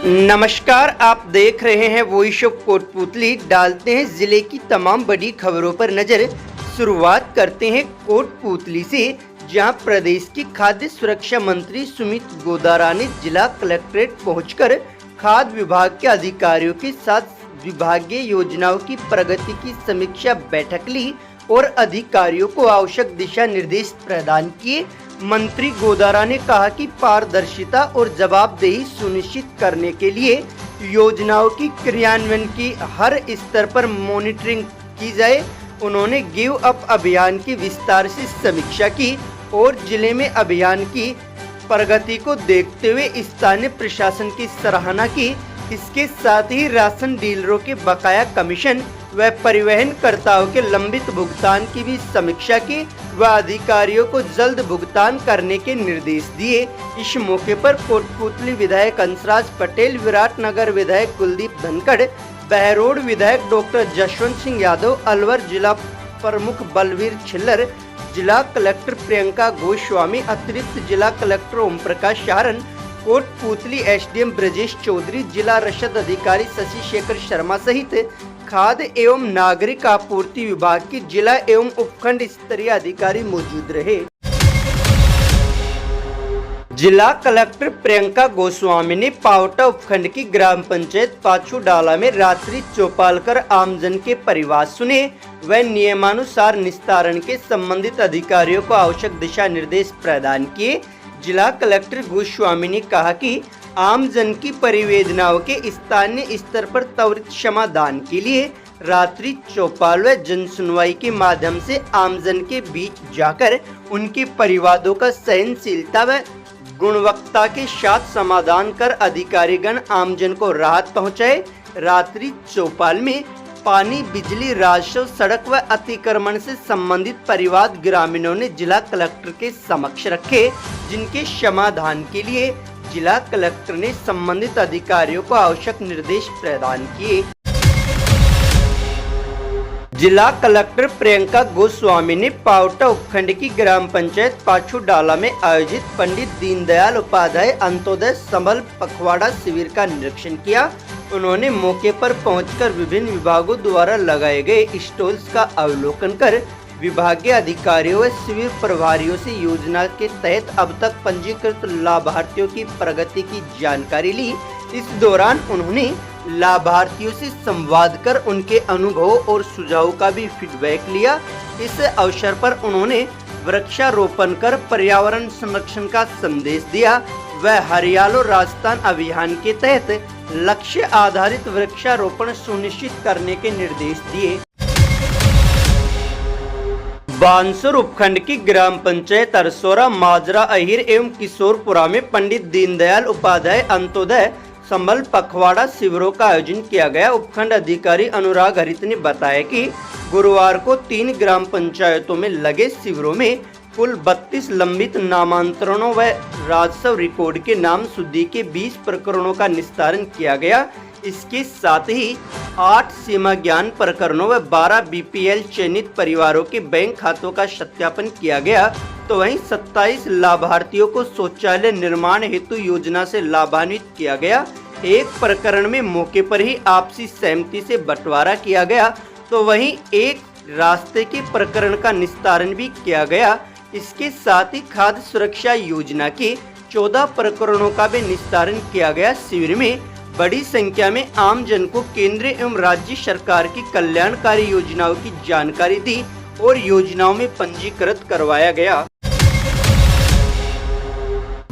नमस्कार, आप देख रहे हैं वॉइस ऑफ कोटपुतली। डालते हैं जिले की तमाम बड़ी खबरों पर नजर। शुरुआत करते हैं कोटपुतली से, जहां प्रदेश की खाद्य सुरक्षा मंत्री सुमित गोदारा ने जिला कलेक्ट्रेट पहुंचकर खाद्य विभाग के अधिकारियों के साथ विभागीय योजनाओं की प्रगति की समीक्षा बैठक ली और अधिकारियों को आवश्यक दिशा निर्देश प्रदान किए। मंत्री गोदारा ने कहा कि पारदर्शिता और जवाबदेही सुनिश्चित करने के लिए योजनाओं की क्रियान्वयन की हर स्तर पर मॉनिटरिंग की जाए। उन्होंने गिव अप अभियान की विस्तार से समीक्षा की और जिले में अभियान की प्रगति को देखते हुए स्थानीय प्रशासन की सराहना की। इसके साथ ही राशन डीलरों के बकाया कमीशन व परिवहन कर्ताओं के लंबित भुगतान की भी समीक्षा की व अधिकारियों को जल्द भुगतान करने के निर्देश दिए। इस मौके पर कोटपुतली विधायक हंसराज पटेल, विराटनगर विधायक कुलदीप धनखड़, बहरोड विधायक डॉक्टर जशवंत सिंह यादव, अलवर जिला प्रमुख बलवीर छिल्लर, जिला कलेक्टर प्रियंका गोस्वामी, अतिरिक्त जिला कलेक्टर ओम प्रकाश शारण, कोटपुतली एसडीएम ब्रजेश चौधरी, जिला रसद अधिकारी शशि शेखर शर्मा सहित खाद्य एवं नागरिक आपूर्ति विभाग की जिला एवं उपखंड स्तरीय अधिकारी मौजूद रहे। जिला कलेक्टर प्रियंका गोस्वामी ने पावटा उपखंड की ग्राम पंचायत पाछू डाला में रात्रि चौपाल कर आमजन के परिवार सुने व नियमानुसार निस्तारण के संबंधित अधिकारियों को आवश्यक दिशा निर्देश प्रदान किए। जिला कलेक्टर गोस्वामी ने कहा कि आम जन की परिवेदनाओं के स्थानीय स्तर पर त्वरित समाधान के लिए रात्रि चौपाल व जन सुनवाई के माध्यम से आमजन के बीच जाकर उनके परिवारों का सहनशीलता व गुणवत्ता के साथ समाधान कर अधिकारीगण आमजन को राहत पहुंचाए। रात्रि चौपाल में पानी, बिजली, राजस्व, सड़क व अतिक्रमण से संबंधित परिवाद ग्रामीणों ने जिला कलेक्टर के समक्ष रखे, जिनके समाधान के लिए जिला कलेक्टर ने संबंधित अधिकारियों को आवश्यक निर्देश प्रदान किए। जिला कलेक्टर प्रियंका गोस्वामी ने पावटा उपखंड की ग्राम पंचायत पाछू डाला में आयोजित पंडित दीनदयाल उपाध्याय अंत्योदय संबल पखवाड़ा शिविर का निरीक्षण किया। उन्होंने मौके पर पहुंचकर विभिन्न विभागों द्वारा लगाए गए स्टॉल्स का अवलोकन कर विभागीय अधिकारियों व शिविर प्रभारियों से योजना के तहत अब तक पंजीकृत लाभार्थियों की प्रगति की जानकारी ली। इस दौरान उन्होंने लाभार्थियों से संवाद कर उनके अनुभव और सुझावों का भी फीडबैक लिया। इस अवसर पर उन्होंने वृक्षारोपण कर पर्यावरण संरक्षण का संदेश दिया व हरियालो राजस्थान अभियान के तहत लक्ष्य आधारित वृक्षारोपण सुनिश्चित करने के निर्देश दिए। बानसूर उपखंड की ग्राम पंचायत अरसोरा, माजरा, अहिर एवं किशोरपुरा में पंडित दीनदयाल उपाध्याय अंत्योदय संबल पखवाड़ा शिविरों का आयोजन किया गया। उपखंड अधिकारी अनुराग हरित ने बताया कि गुरुवार को 3 ग्राम पंचायतों में लगे शिविरों में कुल 32 लंबित नामांतरणों व राजस्व रिकॉर्ड के नाम शुद्धि के 20 प्रकरणों का निस्तारण किया गया। इसके साथ ही 8 सीमा ज्ञान प्रकरणों व 12 बीपीएल चयनित परिवारों के बैंक खातों का सत्यापन किया गया। तो वहीं 27 लाभार्थियों को शौचालय निर्माण हेतु योजना से लाभान्वित किया गया। एक प्रकरण में मौके पर ही आपसी सहमति से बंटवारा किया गया, तो वहीं एक रास्ते के प्रकरण का निस्तारण भी किया गया। इसके साथ ही खाद्य सुरक्षा योजना के 14 प्रकरणों का भी निस्तारण किया गया। शिविर में बड़ी संख्या में आम जन को केंद्र एवं राज्य सरकार की कल्याणकारी योजनाओं की जानकारी दी और योजनाओं में पंजीकृत करवाया गया।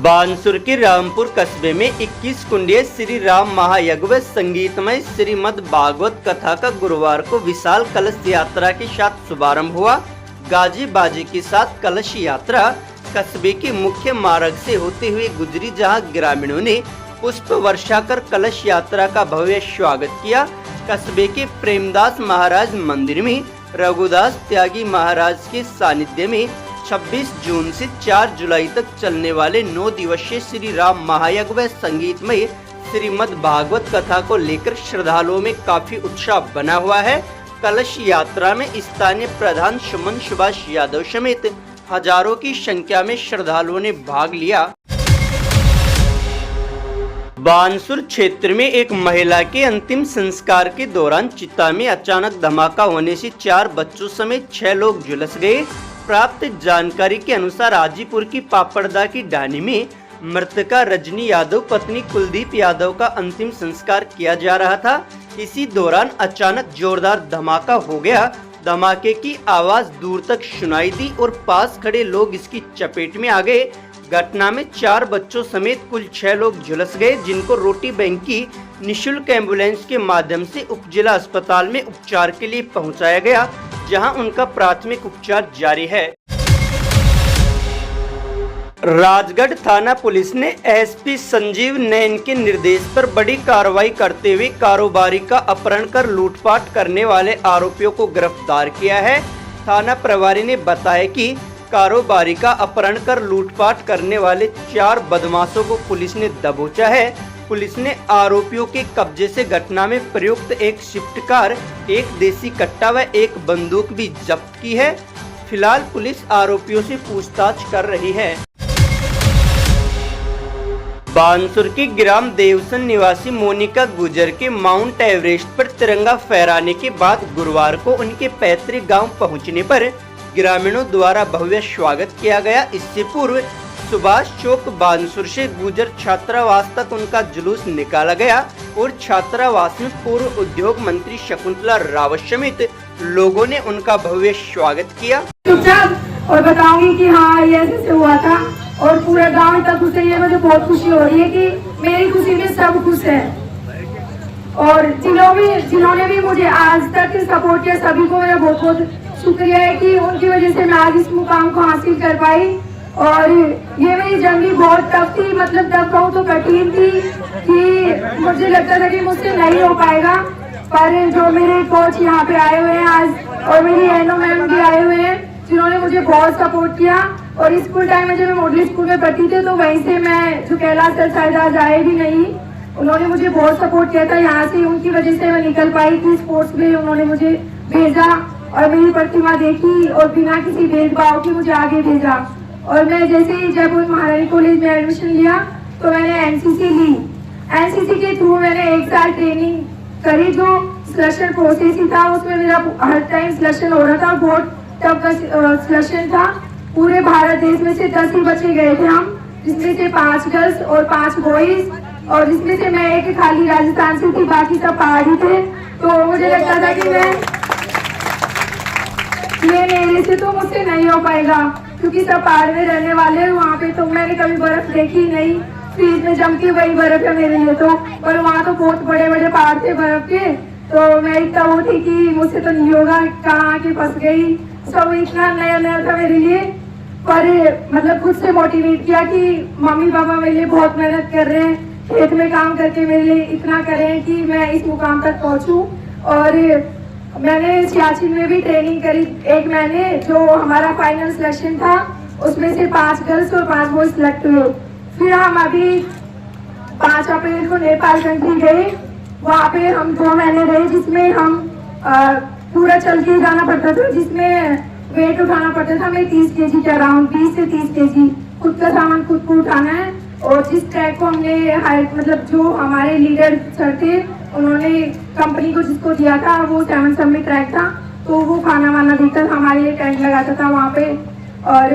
बानसूर के रामपुर कस्बे में 21 कुंडीय श्री राम महायज्ञ व संगीतमय श्रीमद् भागवत कथा का गुरुवार को विशाल कलश यात्रा के साथ शुभारंभ हुआ। गाजे बाजे के साथ कलश यात्रा कस्बे के मुख्य मार्ग से होते हुए गुजरी, जहां ग्रामीणों ने पुष्प वर्षा कर कलश यात्रा का भव्य स्वागत किया। कस्बे के प्रेमदास महाराज मंदिर में रघुदास त्यागी महाराज के सानिध्य में 26 जून से 4 जुलाई तक चलने वाले 9 दिवसीय श्री राम महायज्ञ व संगीतमय श्रीमद् भागवत कथा को लेकर श्रद्धालुओं में काफी उत्साह बना हुआ है। कलश यात्रा में स्थानीय प्रधान सुमन सुभाष यादव समेत हजारों की संख्या में श्रद्धालुओं ने भाग लिया। बानसूर क्षेत्र में एक महिला के अंतिम संस्कार के दौरान चिता में अचानक धमाका होने से 4 बच्चों समेत 6 लोग झुलस गए। प्राप्त जानकारी के अनुसार हाजीपुर की पापड़दा की ढाणी में मृतका रजनी यादव पत्नी कुलदीप यादव का अंतिम संस्कार किया जा रहा था। इसी दौरान अचानक जोरदार धमाका हो गया। धमाके की आवाज दूर तक सुनाई दी और पास खड़े लोग इसकी चपेट में आ गए। घटना में 4 बच्चों समेत कुल 6 लोग झुलस गए, जिनको रोटी बैंक की निशुल्क एम्बुलेंस के माध्यम से उपजिला अस्पताल में उपचार के लिए पहुंचाया गया, जहां उनका प्राथमिक उपचार जारी है। राजगढ़ थाना पुलिस ने एसपी संजीव नैन के निर्देश पर बड़ी कार्रवाई करते हुए कारोबारी का अपहरण कर लूटपाट करने वाले आरोपियों को गिरफ्तार किया है। थाना प्रभारी ने बताया कि कारोबारी का अपहरण कर लूटपाट करने वाले 4 बदमाशों को पुलिस ने दबोचा है। पुलिस ने आरोपियों के कब्जे से घटना में प्रयुक्त एक स्विफ्ट कार, एक देसी कट्टा व एक बंदूक भी जब्त की है। फिलहाल पुलिस आरोपियों से पूछताछ कर रही है। बानसूर की ग्राम देवसन निवासी मोनिका गुजर के माउंट एवरेस्ट पर तिरंगा फहराने के बाद गुरुवार को उनके पैतृक गांव पहुंचने पर ग्रामीणों द्वारा भव्य स्वागत किया गया। इससे पूर्व सुभाष चौक बानसूर से गुजर छात्रावास तक उनका जुलूस निकाला गया और छात्रावास में पूर्व उद्योग मंत्री शकुंतला रावत समेत लोगों ने उनका भव्य स्वागत किया। और बताऊंगी कि हाँ ये ऐसे हुआ था और पूरे गांव तक खुश है। ये मुझे बहुत खुशी हो रही है कि मेरी खुशी में सब खुश है। और जिन्होंने भी मुझे आज तक सपोर्ट किया, सभी को मेरा बहुत बहुत शुक्रिया है कि उनकी वजह से मैं आज इस मुकाम को हासिल कर पाई। और ये मेरी जर्नी बहुत टफ थी, मतलब टफ कहूँ तो कठिन थी कि मुझे लगता था कि मुझसे नहीं हो पाएगा, पर जो मेरे कोच यहाँ पे आए हुए हैं आज और मेरी एनो मैम भी आए हुए हैं, जिन्होंने मुझे बहुत सपोर्ट किया। और स्कूल टाइम में जब मैं मॉडल स्कूल में पढ़ती थी तो वहीं से मैं जो कैलाश सर शायद आज आए भी नहीं, उन्होंने मुझे बहुत सपोर्ट किया था। यहाँ से उनकी वजह से मैं निकल पाई थी स्पोर्ट्स में। उन्होंने मुझे भेजा और मेरी प्रतिमा देखी और बिना किसी भेदभाव के मुझे आगे भेजा। और मैं जैसे ही जयपुर महारानी कॉलेज में एडमिशन लिया तो मैंने एनसीसी ली। एनसीसी के थ्रू मैंने 1 साल ट्रेनिंग करी, जो सिलेक्शन प्रोसेस ही था। उसमें मेरा हर टाइम सिलेक्शन हो रहा था, बहुत टफ सिलेक्शन था। पूरे भारत देश में से 10 ही बच्चे गए थे हम, जिसमें से 5 गर्ल्स और 5 बॉयज, और जिसमें से मैं एक खाली राजस्थान से थी, बाकी सब पहाड़ी थे। तो मुझे लगता था कि ये मेरे से तो मुझसे नहीं हो पाएगा, क्योंकि सब पहाड़ में रहने वाले हैं। वहाँ पे तो मैंने कभी बर्फ देखी नहीं, फ्रीज में जम के वही बर्फ है मेरे लिए तो। पर वहाँ तो बहुत बड़े बड़े पहाड़ थे बर्फ के, तो मैं इतना वो थी कि मुझसे तो नहीं होगा, कहाँ आके फंस गई। सब इतना नया नया था मेरे लिए, पर मतलब खुद से मोटिवेट किया कि मम्मी पापा मेरे लिए बहुत मेहनत कर रहे हैं, खेत में काम करके मेरे लिए इतना कर रहे हैं कि मैं इस मुकाम तक पहुंचूं। और मैंने सियाचिन में भी ट्रेनिंग करी 1 महीने, जो हमारा फाइनल सिलेक्शन था उसमें से 5 गर्ल्स और 5 बॉयज सिलेक्ट हुए। फिर हम अभी 5 अप्रैल को नेपाल कंट्री गए। वहाँ पे हम 2 महीने रहे, जिसमें हम पूरा चल के जाना पड़ता था, जिसमें वेट उठाना पड़ता था। मैं 30 केजी के अराउंड 20 से 30 केजी खुद का सामान खुद को उठाना है। और जिस ट्रैक को हमने मतलब जो हमारे लीडर सर थे, उन्होंने कंपनी को जिसको दिया था वो 7 समिट ट्रैक था, तो वो खाना वाना देता था, हमारे लिए टेंट लगाता था वहाँ पे। और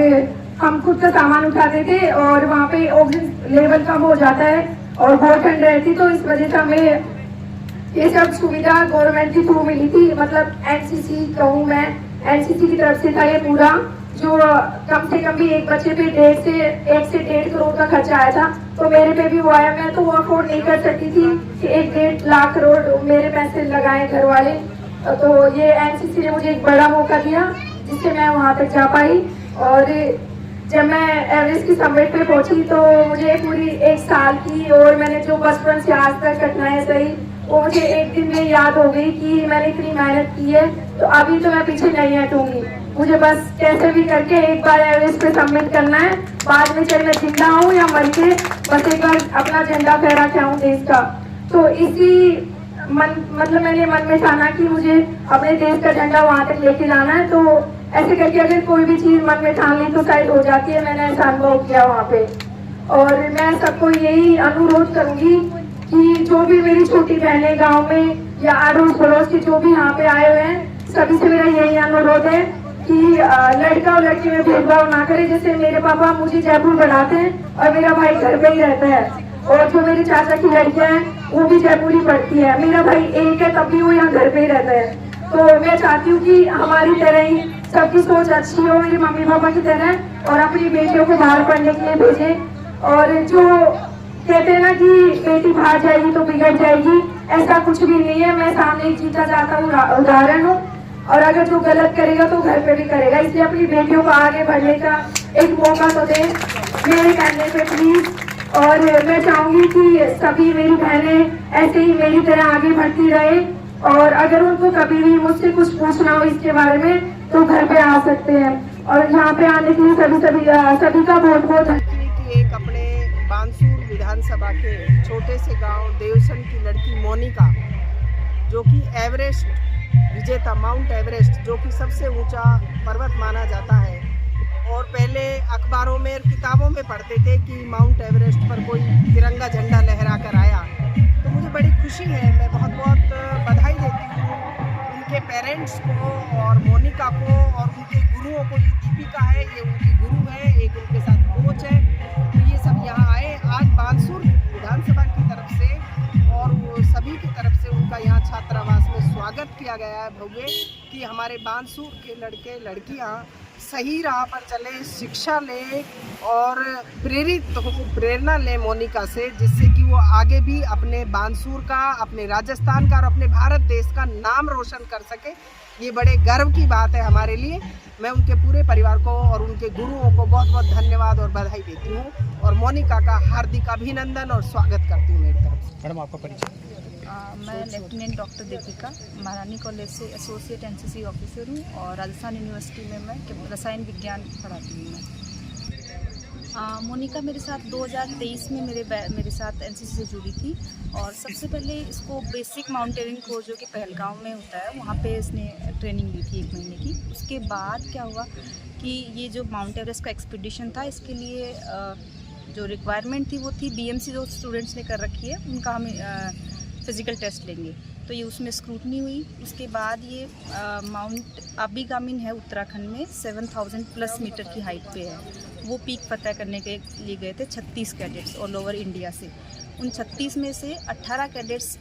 हम खुद का सामान उठाते थे। और वहाँ पे ऑक्सीजन लेवल कम हो जाता है और बहुत ठंड रहती, तो इस वजह से हमें ये सब सुविधा गवर्नमेंट के थ्रू मिली थी। मतलब एनसीसी कहूँ मैं, एनसीसी की तरफ से था ये पूरा, जो कम से कम भी एक बच्चे पे 1 से 1.5 करोड़ का खर्चा आया था। तो मेरे पे भी वो आया। मैं तो वो अफोर्ड नहीं कर सकती थी कि 1-1.5 लाख करोड़ मेरे पैसे लगाए घर वाले। तो ये एनसीसी ने मुझे एक बड़ा मौका दिया, जिससे मैं वहाँ तक जा पाई। और जब मैं एवरेस्ट की समिट पे पहुंची तो मुझे पूरी 1 साल की, और मैंने जो बचपन से आज तक कठिनाइयाँ सही, वो मुझे एक दिन में याद हो गई कि मैंने इतनी मेहनत की है, तो अभी तो मैं पीछे नहीं हटूंगी। मुझे बस कैसे भी करके एक बार एवरेस्ट पे सबमिट करना है। बाद में चाहे मैं जिंदा हूँ या मर के, बस एक बार अपना झंडा फहरा के आऊँ देश का। तो इसी मतलब मैंने मन में ठाना कि मुझे अपने देश का झंडा वहाँ तक लेके जाना है। तो ऐसे करके अगर कोई भी चीज मन में ठान ली तो शायद हो जाती है। मैंने ऐसा अनुभव किया वहाँ पे। और मैं सबको यही अनुरोध करूंगी कि जो भी मेरी छोटी बहनें गांव में या अड़ोस पड़ोस के जो भी यहाँ पे आए हुए हैं, सभी से मेरा यही अनुरोध है कि लड़का और लड़की में भेदभाव ना करे। जैसे मेरे पापा मुझे जयपुर बढ़ाते हैं और मेरा भाई घर पे ही रहता है, और जो मेरे चाचा की लड़कियां हैं वो भी जयपुर ही पढ़ती है। मेरा भाई एक है, तब भी वो यहाँ घर पे ही रहता है। तो मैं चाहती हूँ कि हमारी तरह ही सबकी सोच अच्छी हो, मेरे मम्मी पापा की तरह, और अपनी बेटियों को बाहर पढ़ने के लिए भेजें। और जो कहते हैं ना कि बेटी बाहर जाएगी तो बिगड़ जाएगी, ऐसा कुछ भी नहीं है। मैं सामने एक जीता जाता हूँ उदाहरण हूँ, और अगर जो गलत करेगा तो घर पे भी करेगा। इसलिए अपनी बेटियों को आगे बढ़ने का एक मौका तो दें मेरे कहने पे प्लीज। और मैं चाहूंगी कि सभी मेरी बहनें ऐसे ही मेरी तरह आगे बढ़ती रहे, और अगर उनको कभी भी मुझसे कुछ पूछना हो इसके बारे में तो घर पे आ सकते हैं। और यहाँ पे आने के लिए सभी का बहुत बहुत एक अपने बानसूर विधानसभा के छोटे से गांव देवसन की लड़की मोनिका, जो कि एवरेस्ट विजेता, माउंट एवरेस्ट जो कि सबसे ऊंचा पर्वत माना जाता है, और पहले अखबारों में और किताबों में पढ़ते थे कि माउंट एवरेस्ट पर कोई तिरंगा झंडा लहरा कर आया। तो मुझे बड़ी खुशी है, मैं बहुत बहुत बधाई देती हूँ उनके पेरेंट्स को और मोनिका को और उनके गुरुओं को। ये दीपिका है, ये उनकी गुरु है, एक उनके साथ कोच है। तो ये सब यहाँ आए आज बानसूर विधानसभा की तरफ से और वो सभी की तरफ से उनका यहाँ छात्रावास में स्वागत किया गया है भव्य, कि हमारे बानसूर के लड़के लड़कियाँ सही राह पर चले, शिक्षा ले और प्रेरित हो, प्रेरणा ले मोनिका से, जिससे कि वो आगे भी अपने बानसूर का, अपने राजस्थान का और अपने भारत देश का नाम रोशन कर सके। ये बड़े गर्व की बात है हमारे लिए। मैं उनके पूरे परिवार को और उनके गुरुओं को बहुत बहुत धन्यवाद और बधाई देती हूँ, और मोनिका का हार्दिक अभिनंदन और स्वागत करती हूँ मेरी तरफ से। मैडम आपका परिचय? मैं लेफ्टिनेंट डॉक्टर दीपिका महारानी कॉलेज से एसोसिएट एनसीसी ऑफिसर हूँ, और राजस्थान यूनिवर्सिटी में मैं रसायन विज्ञान पढ़ाती हूँ मैं। मोनिका मेरे साथ 2023 में मेरे साथ एनसीसी से जुड़ी थी, और सबसे पहले इसको बेसिक माउंटेनियरिंग कोर्स जो कि पहलगांव में होता है वहाँ पे इसने ट्रेनिंग ली थी 1 महीने की। उसके बाद क्या हुआ कि ये जो माउंट एवरेस्ट का एक्सपीडिशन था, इसके लिए जो रिक्वायरमेंट थी वो थी बीएमसी जो स्टूडेंट्स ने कर रखी है, उनका हम फिज़िकल टेस्ट लेंगे। तो ये उसमें स्क्रूटनी हुई। उसके बाद ये माउंट आबिगामिन है उत्तराखंड में, 7000+ मीटर की हाइट पे है। वो पीक फतह करने के लिए गए थे 36 कैडेट्स ऑल ओवर इंडिया से। उन 36 में से 18 कैडेट्स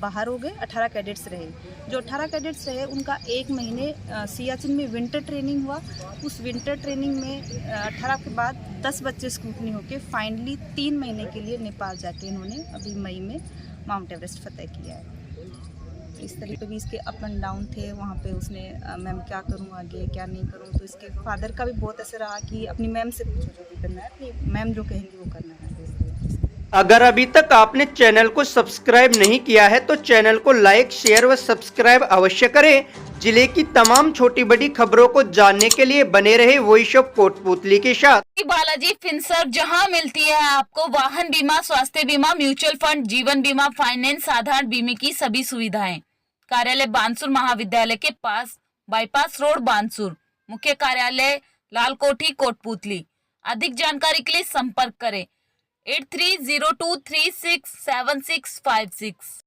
बाहर हो गए, 18 कैडेट्स रहे। जो 18 कैडेट्स रहे उनका 1 महीने सियाचिन में विंटर ट्रेनिंग हुआ। उस विंटर ट्रेनिंग में 18 के बाद 10 बच्चे स्क्रूटनी होके फाइनली 3 महीने के लिए नेपाल जाके इन्होंने अभी मई में माउंट एवरेस्ट फतेह किया है। इस तरीके भी इसके अप एंड डाउन थे वहाँ पे। उसने मैम क्या करूँ आगे, क्या नहीं करूँ। तो इसके फादर का भी बहुत ऐसे रहा कि अपनी मैम से पूछो जो भी करना है, अपनी मैम जो कहेंगी वो करना है। अगर अभी तक आपने चैनल को सब्सक्राइब नहीं किया है तो चैनल को लाइक, शेयर व सब्सक्राइब अवश्य करें। जिले की तमाम छोटी बड़ी खबरों को जानने के लिए बने रहे वॉइस ऑफ कोटपूतली के साथ। बालाजी फिनसर्व, जहां मिलती है आपको वाहन बीमा, स्वास्थ्य बीमा, म्यूचुअल फंड, जीवन बीमा, फाइनेंस, साधारण बीमे की सभी सुविधाएं। कार्यालय बानसूर महाविद्यालय के पास, बाईपास रोड बानसूर। मुख्य कार्यालय लालकोठी कोटपूतली। अधिक जानकारी के लिए संपर्क करें 8302367656।